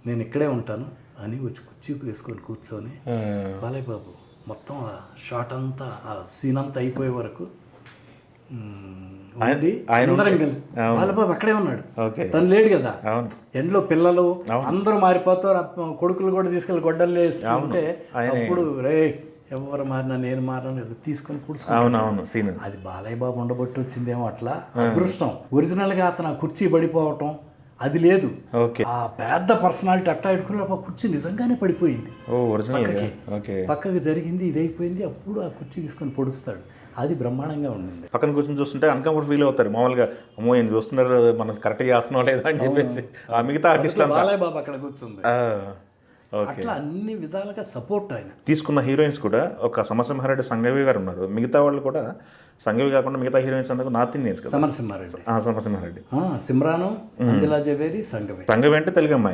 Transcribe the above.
నేను ఇక్కడే ఉంటాను అని వచ్చి కుర్చీ వేసుకొని కూర్చొని బాలయ్య బాబు మొత్తం ఆ షాట్ అంతా ఆ సీన్ అంతా అయిపోయే వరకు అందరం కలిసి బాలబాబు అక్కడే ఉన్నాడు. తను లేడు కదా, ఎండ్లో పిల్లలు అందరూ మారిపోతారు, కొడుకులు కూడా తీసుకెళ్ళి గొడ్డలు వేస్తుంటే అప్పుడు రే ఎవరు మారినా నేను మారినా తీసుకొని పుడుచుకున్నాను. అది బాలయ్య బాబు ఉండబట్టి వచ్చిందేమో అట్లా అదృష్టం. ఒరిజినల్గా అతను ఆ కుర్చీ పడిపోవటం అది లేదు. ఆ పెద్ద పర్సనాలిటీ అట్టా పెట్టుకుని ఆ కుర్చీ నిజంగానే పడిపోయింది, పక్కకి జరిగింది, ఇదైపోయింది. అప్పుడు ఆ కుర్చీ తీసుకొని పొడుస్తాడు. అది బ్రహ్మాండంగా ఉండింది. పక్కన కూర్చొని చూస్తుంటే అన్కంఫర్ట్ ఫీల్ అవుతారు మామూలుగా. అమ్మో ఏం చూస్తున్నారు, మనం కరెక్ట్గా చేస్తున్నాం లేదా అని చెప్పేసి. ఆ మిగతా ఆర్టిస్టులు బాలయ్య బాబు అక్కడ కూర్చుంది. అట్లా అన్ని విధాలుగా సపోర్ట్ ఆయన తీసుకున్న హీరోయిన్స్ కూడా ఒక సమరసింహారెడ్డి, సంఘవి గారు ఉన్నారు. మిగతా వాళ్ళు కూడా సంఘవి కాకుండా మిగతా హీరోయిన్స్ అందరూ నార్త్ ఇండియన్స్ కదా. సమరసింహారెడ్డి, సమరసింహారెడ్డి, సిమ్రాను, అంజలా జవేరి, సంఘవి. సంఘవి అంటే తెలుగు అమ్మాయి.